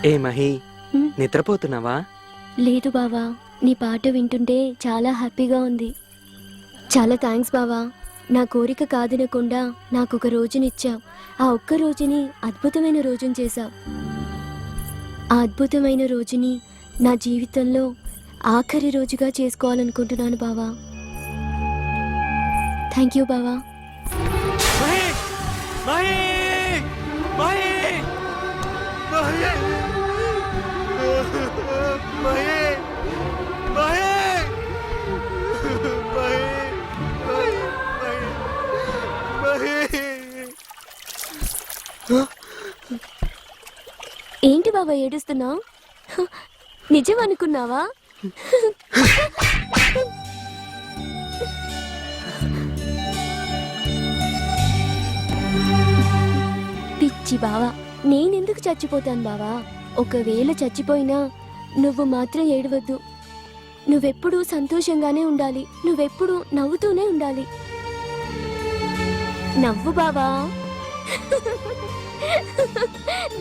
ఏ మహి, నిద్రపోతున్నావా? లేదు బావా, నీ పాట వింటుంటే చాలా హ్యాపీగా ఉంది. చాలా థ్యాంక్స్ బావా. నా కోరిక కాదనకుండా నాకు ఒక రోజునిచ్చావు. ఆ ఒక్క రోజుని అద్భుతమైన రోజుని చేశావు. ఆ అద్భుతమైన రోజుని నా జీవితంలో ఆఖరి రోజుగా చేసుకోవాలనుకుంటున్నాను బావా. థ్యాంక్ యూ బావా. ఏంటి బాబా ఏడుస్తున్నావు? నిజం అనుకున్నావా? పిచ్చి బావా, నేనెందుకు చచ్చిపోతాను బావా? ఒకవేళ చచ్చిపోయినా నువ్వు మాత్రం ఏడవద్దు. నువ్వెప్పుడూ సంతోషంగానే ఉండాలి. నువ్వెప్పుడూ నవ్వుతూనే ఉండాలి. నవ్వు బావా,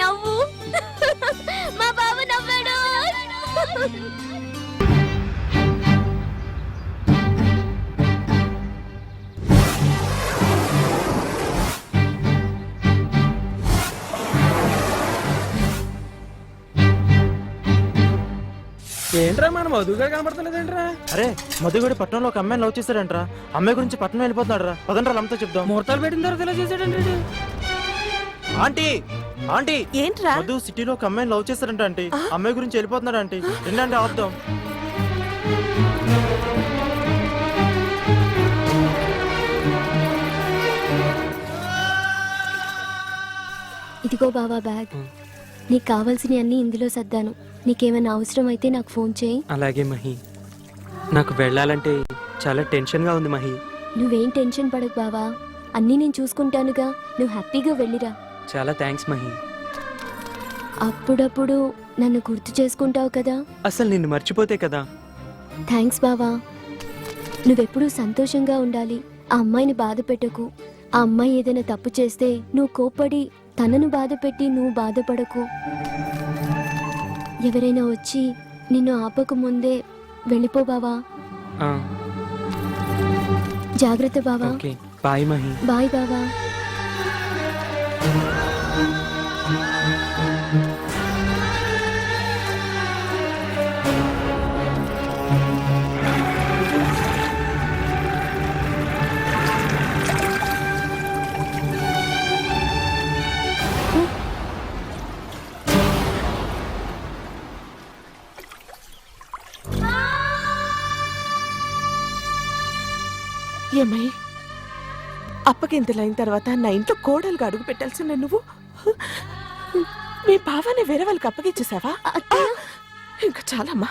నవ్వు. మా బావ నవ్వాడు. ఏంట్రా మన మధుగాడు కనబడతలేదేంట్రా? అరే మధుగాడు పట్టణంలో ఒక అమ్మాయిని లవ్ చేశాడంట్రా. అమ్మాయి గురించి పట్టణం వెళ్ళిపోతున్నాడు రా. పదండ్రా అమ్మతో చెప్దాం. ముహూర్తాలు పెట్టిన తర్వాత ఇలా చేశాడంటే. ఆంటీ ఆంటీ ఏంట్రా? మధు సిటీలో ఒక అమ్మాయిని లవ్ చేశాడంట ఆంటీ. అమ్మాయి గురించి వెళ్ళిపోతున్నాడు ఆంటీ. ఏంటంటే ఆపుదాం. ఇదిగో బావా బ్యాగ్. నీకు కావాల్సినవి అన్నీ ఇందులో సర్దాను. నీకేమైనా అవసరం అయితే నాకు ఫోన్ చేయి. అలాగే మహి. నాకు వెళ్ళాలంటే చాలా టెన్షన్గా ఉంది మహి. నువ్వేం టెన్షన్ పడకు బావా, అన్నీ నేను చూసుకుంటానుగా. నువ్వు హ్యాపీగా వెళ్ళిరా. చాలా థ్యాంక్స్ మహి. అప్పుడప్పుడు నన్ను గుర్తు చేసుకుంటావు కదా. అసలు నిన్ను మర్చిపోతే కదా. థ్యాంక్స్ బావా. నువ్వెప్పుడూ సంతోషంగా ఉండాలి. ఆ అమ్మాయిని బాధ పెట్టకు. ఆ అమ్మాయి ఏదైనా తప్పు చేస్తే నువ్వు కోప్పడి తనను బాధ పెట్టి నువ్వు బాధపడకు. ఎవరైనా వచ్చి నిన్ను ఆపక ముందే వెళ్ళిపో బావా. జాగ్రత్త బావా. Okay bye Mahi. బాయ్ బావా. ఏమై అప్పగింతలైన తర్వాత నా ఇంట్లో కోడలుగా అడుగు పెట్టాల్సిన నువ్వు మీ బావాన్ని వేరే వాళ్ళకి అప్పగించేసావా? ఇంకా చాలమ్మా.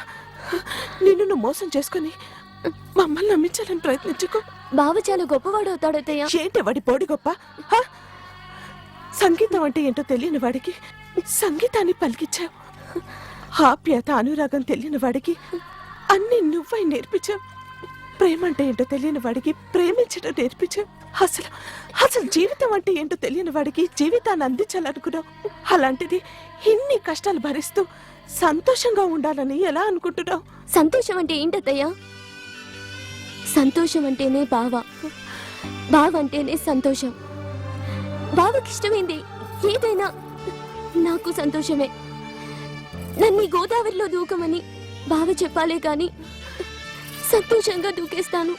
నిన్ను నువ్వు మోసం చేసుకుని మమ్మల్ని నమ్మించాలని ప్రయత్నించుకో. బావ చాలా గొప్పవాడు అవుతాడతయ్య. ఏంటి వాడి పోడి గొప్ప? సంగీతం అంటే ఏంటో తెలియని వాడికి సంగీతాన్ని పలికించావు. ఆప్యాయత అనురాగం తెలియని వాడికి అన్ని నువ్వై నేర్పించావు. ప్రేమ అంటే ఏంటో తెలియని వాడికి ప్రేమించడం నేర్పించావు. అసలు అసలు జీవితం అంటే ఏంటో తెలియని వాడికి జీవితాన్ని అందించాలనుకున్నావు. అలాంటిది ఇన్ని కష్టాలు భరిస్తూ సంతోషంగా ఉండాలని ఎలా అనుకుంటున్నావు? సంతోషం అంటే ఏంటత్తయ్యా? సంతోషం అంటేనే బావ, బావ అంటేనే సంతోషం. బావకిష్టమైంది ఏదైనా నాకు సంతోషమే. నన్ను గోదావరిలో దూకమని బావ చెప్పాలే కానీ సంతోషంగా దూకేస్తాను.